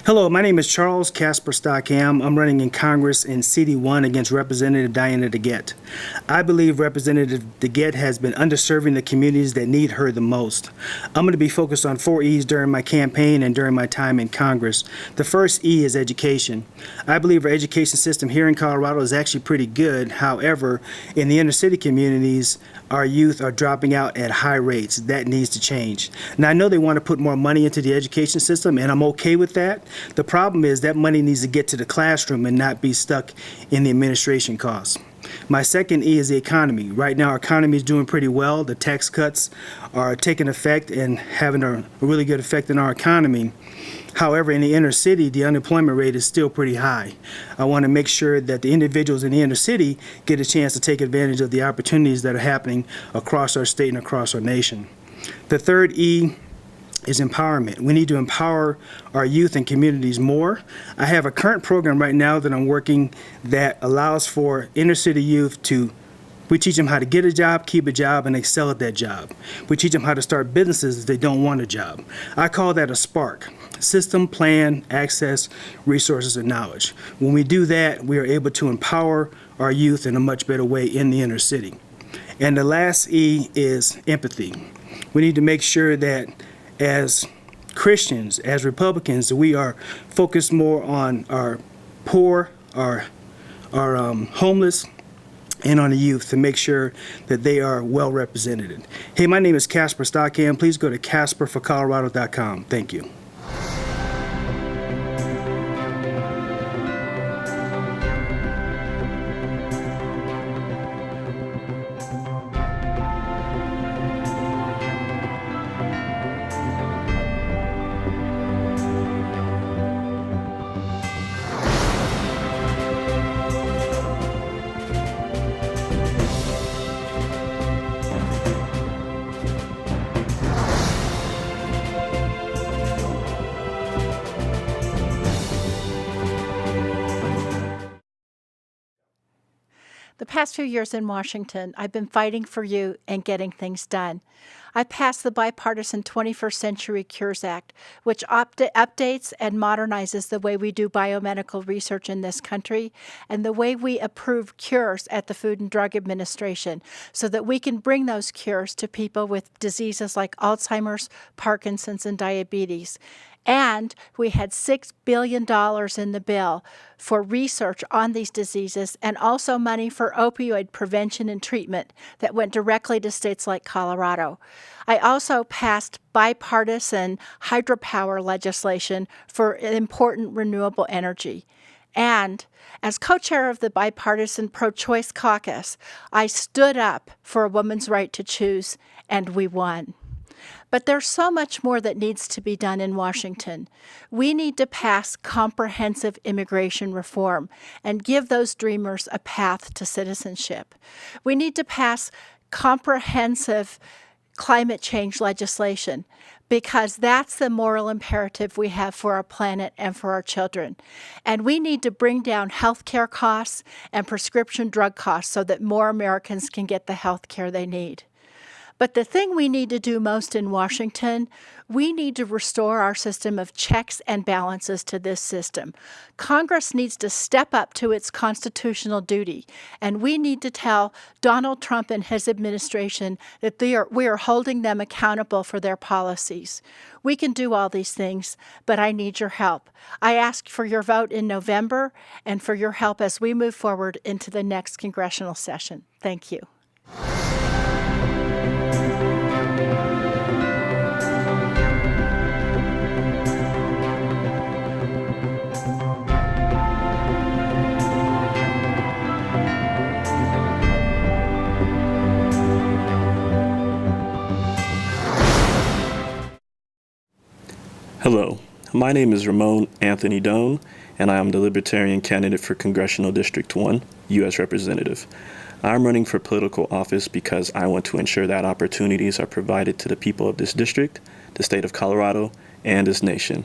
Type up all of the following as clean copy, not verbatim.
Hello, my name is Charles Casper Stockham. I'm running in Congress in CD1 against Representative Diana DeGette. I believe Representative DeGette has been underserving the communities that need her the most. I'm going to be focused on 4 E's during my campaign and during my time in Congress. The first E is education. I believe our education system here in Colorado is actually pretty good. However, in the inner city communities, our youth are dropping out at high rates. That needs to change. Now, I know they want to put more money into the education system, and I'm okay with that. The problem is that money needs to get to the classroom and not be stuck in the administration costs. My second E is the economy. Right now, our economy is doing pretty well. The tax cuts are taking effect and having a really good effect in our economy. However, in the inner city, the unemployment rate is still pretty high. I want to make sure that the individuals in the inner city get a chance to take advantage of the opportunities that are happening across our state and across our nation. The third E is empowerment. We need to empower our youth and communities more. I have a current program right now that I'm working that allows for inner city youth we teach them how to get a job, keep a job, and excel at that job. We teach them how to start businesses if they don't want a job. I call that a SPARK. System, plan, access, resources, and knowledge. When we do that, we are able to empower our youth in a much better way in the inner city. And the last E is empathy. We need to make sure that as Christians, as Republicans, we are focused more on our poor, our homeless, and on the youth to make sure that they are well represented. Hey, my name is Casper Stockham. Please go to CasperForColorado.com. Thank you. The past few years in Washington, I've been fighting for you and getting things done. I passed the bipartisan 21st Century Cures Act, which updates and modernizes the way we do biomedical research in this country and the way we approve cures at the Food and Drug Administration so that we can bring those cures to people with diseases like Alzheimer's, Parkinson's, and diabetes. And we had $6 billion in the bill for research on these diseases and also money for opioid prevention and treatment that went directly to states like Colorado. I also passed bipartisan hydropower legislation for important renewable energy. And as co-chair of the bipartisan pro-choice caucus, I stood up for a woman's right to choose, and we won. But there's so much more that needs to be done in Washington. We need to pass comprehensive immigration reform and give those dreamers a path to citizenship. We need to pass comprehensive climate change legislation because that's the moral imperative we have for our planet and for our children. And we need to bring down healthcare costs and prescription drug costs so that more Americans can get the healthcare they need. But the thing we need to do most in Washington, we need to restore our system of checks and balances to this system. Congress needs to step up to its constitutional duty, and we need to tell Donald Trump and his administration that we are holding them accountable for their policies. We can do all these things, but I need your help. I ask for your vote in November and for your help as we move forward into the next congressional session. Thank you. Hello, my name is Ramon Anthony Doan, and I am the Libertarian candidate for Congressional District 1, U.S. Representative. I'm running for political office because I want to ensure that opportunities are provided to the people of this district, the state of Colorado, and this nation.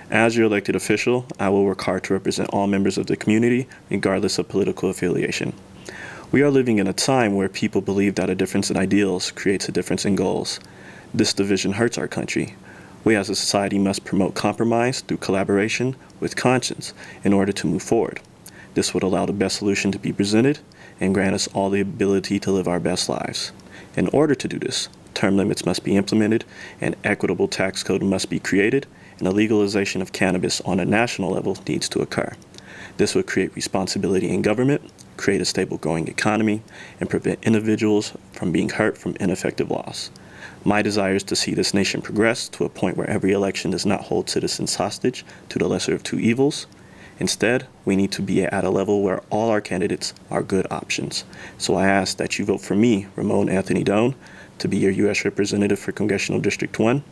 As your elected official, I will work hard to represent all members of the community, regardless of political affiliation. We are living in a time where people believe that a difference in ideals creates a difference in goals. This division hurts our country. We as a society must promote compromise through collaboration with conscience in order to move forward. This would allow the best solution to be presented and grant us all the ability to live our best lives. In order to do this, term limits must be implemented, an equitable tax code must be created, and the legalization of cannabis on a national level needs to occur. This would create responsibility in government, create a stable growing economy, and prevent individuals from being hurt from ineffective laws. My desire is to see this nation progress to a point where every election does not hold citizens hostage to the lesser of two evils. Instead, we need to be at a level where all our candidates are good options. So I ask that you vote for me, Ramon Anthony Doan, to be your U.S. Representative for Congressional District 1.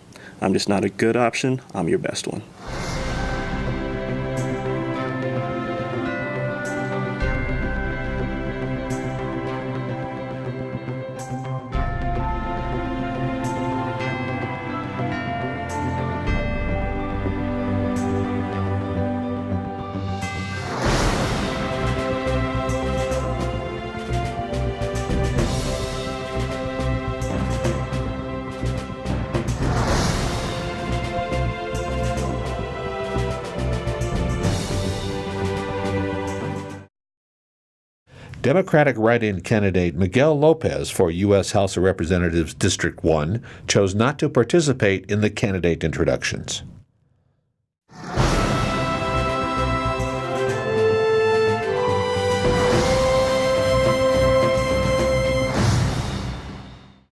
I'm just not a good option, I'm your best one. Democratic write-in candidate Miguel Lopez for U.S. House of Representatives District 1 chose not to participate in the candidate introductions.